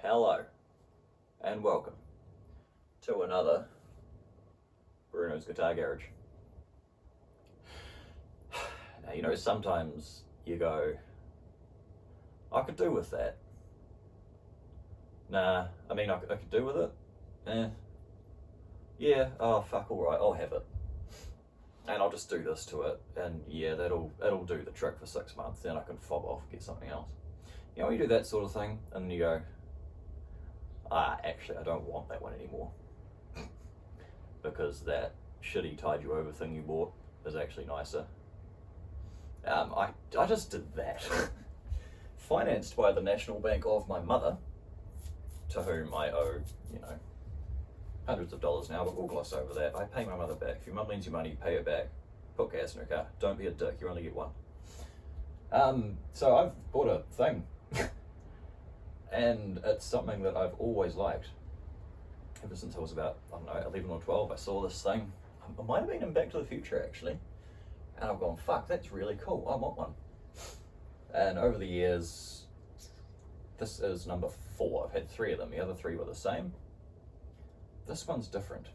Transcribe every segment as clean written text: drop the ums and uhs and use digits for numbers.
Hello and welcome to another Bruno's Guitar Garage. Now, you know, sometimes you go, I could do with that. Nah, I mean, I could do with it. Yeah, oh fuck, alright, I'll have it. And I'll just do this to it, and yeah, it'll do the trick for 6 months, then I can fob off and get something else. You know, you do that sort of thing, and you go, actually, I don't want that one anymore. Because that shitty tide you over thing you bought is actually nicer. I just did that. Financed by the National Bank of my mother, to whom I owe, you know, hundreds of dollars now, but we'll gloss over that. I pay my mother back. If your mum lends you money, pay her back. Put gas in her car. Don't be a dick, you only get one. So I've bought a thing. And it's something that I've always liked. Ever since I was about, I don't know, 11 or 12, I saw this thing. It might have been in Back to the Future, actually. And I've gone, fuck, that's really cool, I want one. And over the years, this is number 4. I've had 3 of them, the other 3 were the same. This one's different.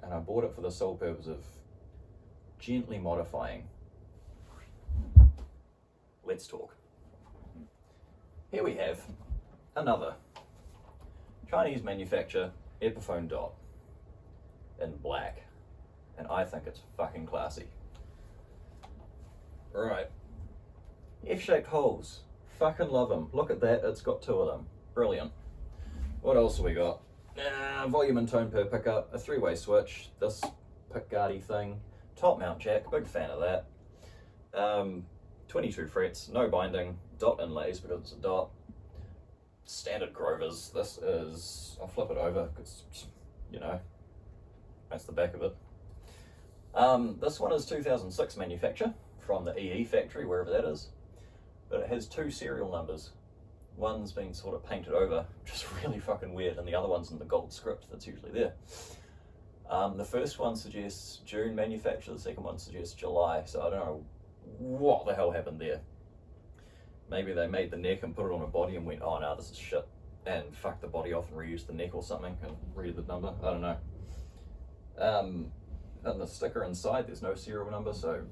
And I bought it for the sole purpose of gently modifying. Let's talk. Here we have another Chinese manufacturer, Epiphone Dot, in black. And I think it's fucking classy. Right. F-shaped holes. Fucking love them. Look at that, it's got 2 of them. Brilliant. What else have we got? Volume and tone per pickup, a 3-way switch, this pickguardy thing, top mount jack, big fan of that. 22 frets, no binding, dot inlays because it's a dot. Standard Grovers. This is, I'll flip it over because, you know, that's the back of it. This one is 2006 manufacture from the EE factory, wherever that is. But it has 2 serial numbers. One's been sort of painted over, which is really fucking weird, and the other one's in the gold script that's usually there. The first one suggests June manufacture, the second one suggests July, so I don't know what the hell happened there. Maybe they made the neck and put it on a body and went, oh no, this is shit, and fucked the body off and reused the neck or something and read the number, I don't know. And the sticker inside, there's no serial number, so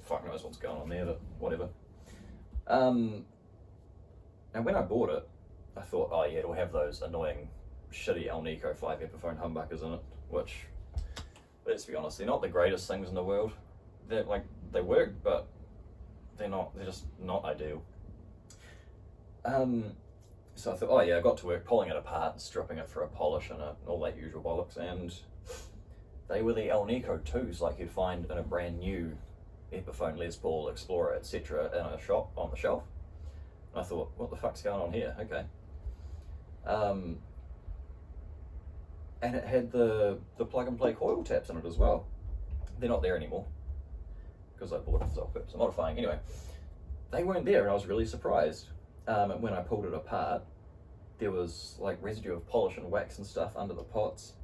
fuck knows what's going on there, but whatever. And when I bought it, I thought, oh yeah, it'll have those annoying, shitty Alnico 5 Epiphone humbuckers in it, which, let's be honest, they're not the greatest things in the world. They're like, they work, but they're just not ideal. So I thought, oh yeah, I got to work pulling it apart and stripping it for a polish and all that usual bollocks, and they were the Alnico 2s like you'd find in a brand new Epiphone Les Paul, Explorer, etc. in a shop on the shelf. I thought, what the fuck's going on here? Okay. And it had the plug and play coil taps in it as well. They're not there anymore because I bought it for self-purpose modifying. Anyway, they weren't there and I was really surprised. And when I pulled it apart, there was like residue of polish and wax and stuff under the pots,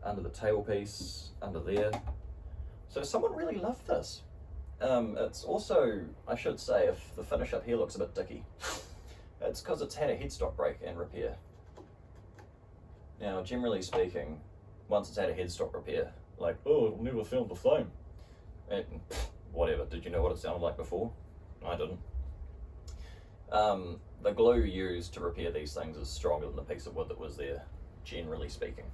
under the tailpiece, under there. So someone really loved this. It's also, I should say, if the finish up here looks a bit dicky, it's because it's had a headstock break and repair. Now, generally speaking, once it's had a headstock repair, like, oh, it'll never film the flame. And whatever, did you know what it sounded like before? I didn't. The glue used to repair these things is stronger than the piece of wood that was there, generally speaking.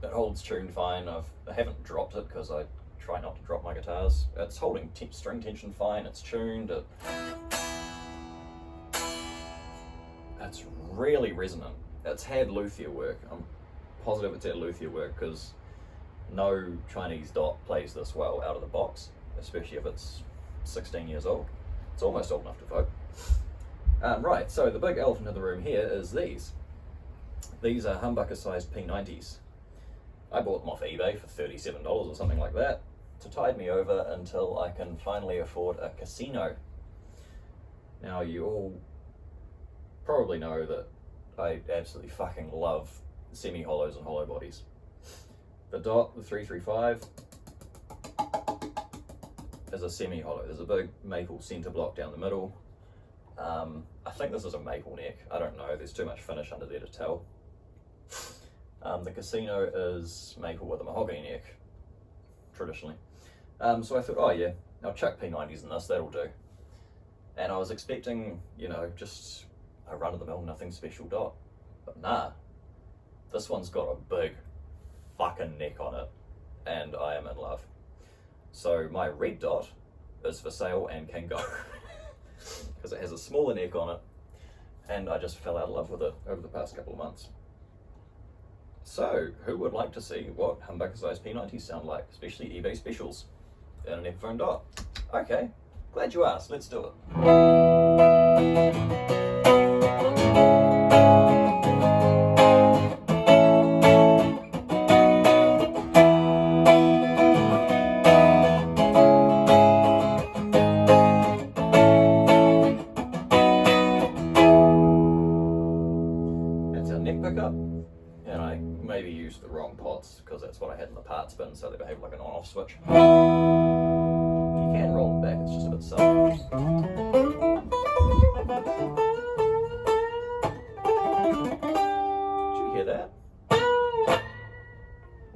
It holds tune fine. I haven't dropped it because I try not to drop my guitars. It's holding string tension fine, it's tuned. It's really resonant. It's had luthier work. I'm positive it's had luthier work because no Chinese dot plays this well out of the box, especially if it's 16 years old. It's almost old enough to vote. Right, so the big elephant in the room here is these. These are humbucker sized P90s. I bought them off eBay for $37 or something like that to tide me over until I can finally afford a casino. Now, you all probably know that I absolutely fucking love semi-hollows and hollow bodies. The Dot, the 335, is a semi-hollow. There's a big maple centre block down the middle. I think this is a maple neck. I don't know. There's too much finish under there to tell. The casino is maple with a mahogany neck, traditionally. So I thought, oh yeah, I'll chuck P90s in this, that'll do. And I was expecting, you know, just a run-of-the-mill, nothing special dot. But nah, this one's got a big fucking neck on it, and I am in love. So my red dot is for sale and can go, because it has a smaller neck on it, and I just fell out of love with it over the past couple of months. So, who would like to see what humbucker-sized P90s sound like, especially eBay specials in an Epiphone Dot? Okay, glad you asked, let's do it. That's our neck pickup. And I maybe used the wrong pots because that's what I had in the parts bin, so they behave like an on-off switch. You can roll it back, it's just a bit subtle. Did you hear that?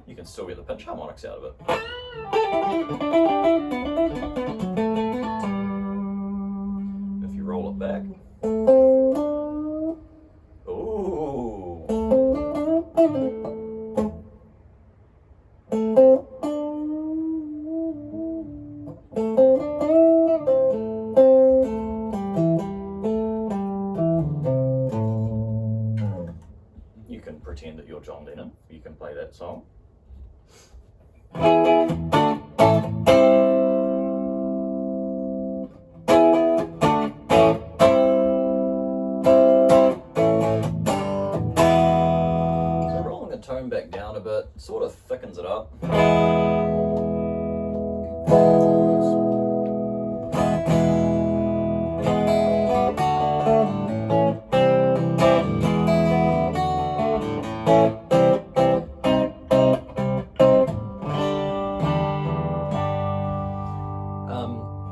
You can still get the pinch harmonics out of it. If you roll it back. You can pretend that you're John Lennon. You can play that song. So rolling the tone back down a bit sort of thickens it up.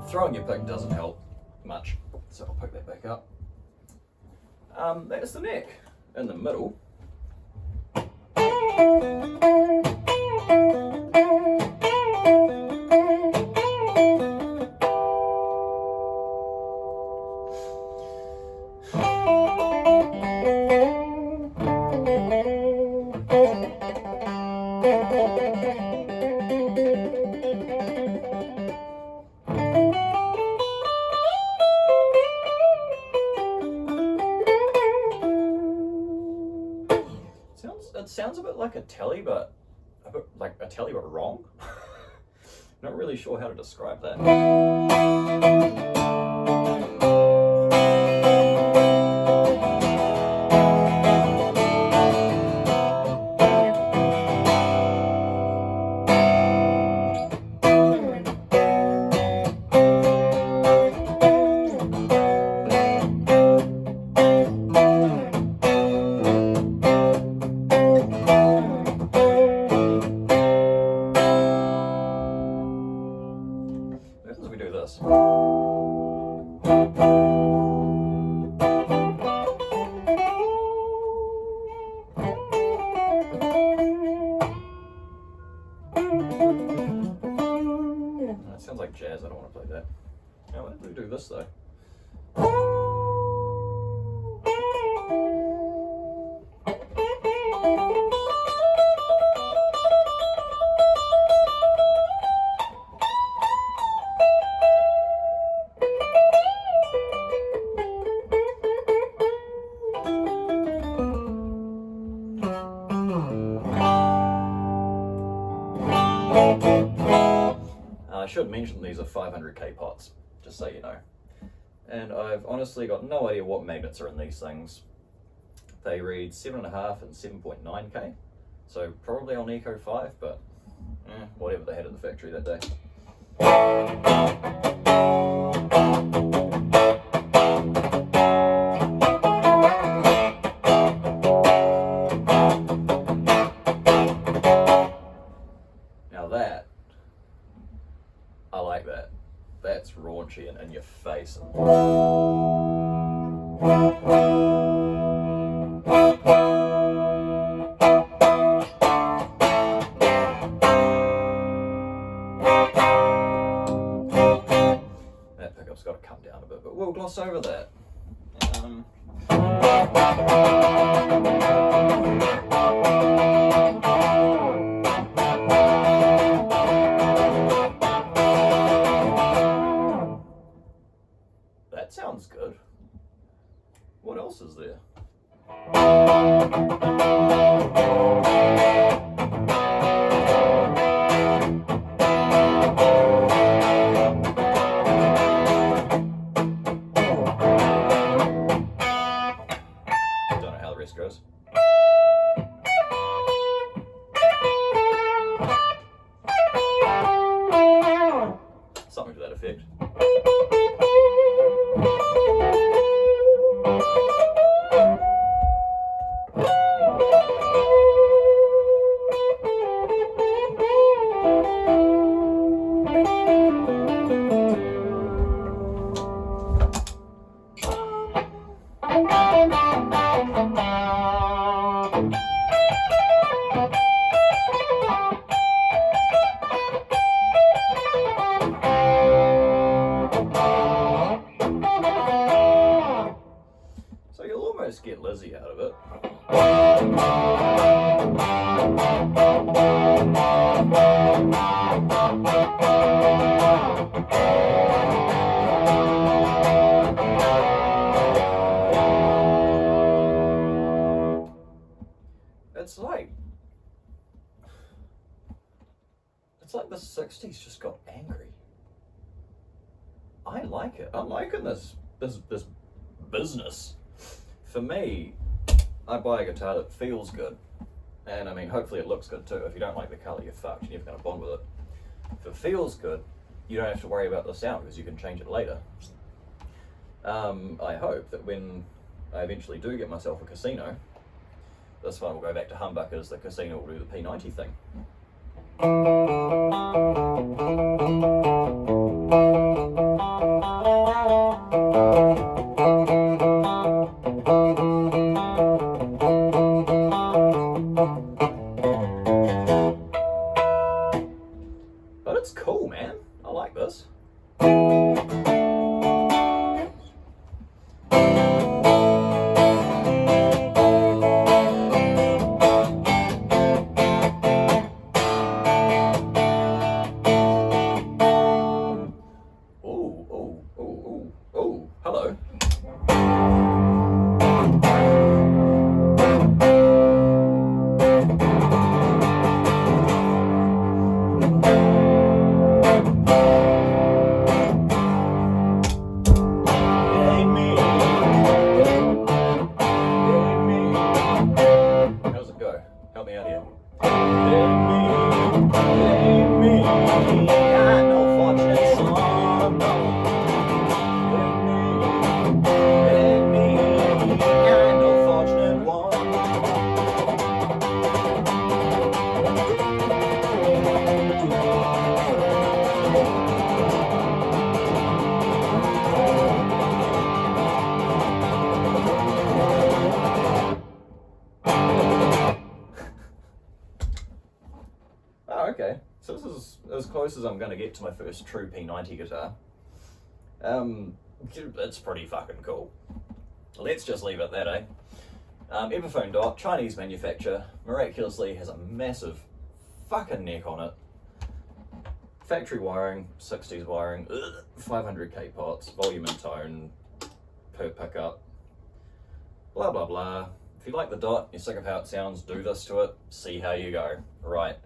Throwing your pick doesn't help much, so I'll pick that back up. That's the neck. In the middle, it sounds a bit like a telly, but a bit like a telly but wrong. Not really sure how to describe that. We do this. That sounds like jazz, I don't want to play that. Now, let me do this though. I should mention these are 500k pots, just so you know. And I've honestly got no idea what magnets are in these things. They read 7.5 and 7.9k, so probably on Eco 5, but whatever they had in the factory that day. Now that, I like that. face. That pickup's got to come down a bit, but we'll gloss over that. That sounds good. What else is there? Goes. Something to that effect. So you'll almost get Lizzie out of it. It's like the 60s just got angry. I like it. I'm liking this business. For me, I buy a guitar that feels good. And I mean, hopefully it looks good too. If you don't like the colour, you're fucked. You're never going to bond with it. If it feels good, you don't have to worry about the sound because you can change it later. I hope that when I eventually do get myself a casino, this one will go back to humbuckers, the casino will do the P90 thing. But it's cool, man. I like this. Oh, hello. How's it go? Help me out here. Okay, so this is as close as I'm going to get to my first true P90 guitar. It's pretty fucking cool. Let's just leave it at that, eh? Epiphone Dot, Chinese manufacturer, miraculously has a massive fucking neck on it. Factory wiring, 60s wiring, 500k pots, volume and tone per pickup, blah blah blah. If you like the Dot, you're sick of how it sounds, do this to it, see how you go. Right.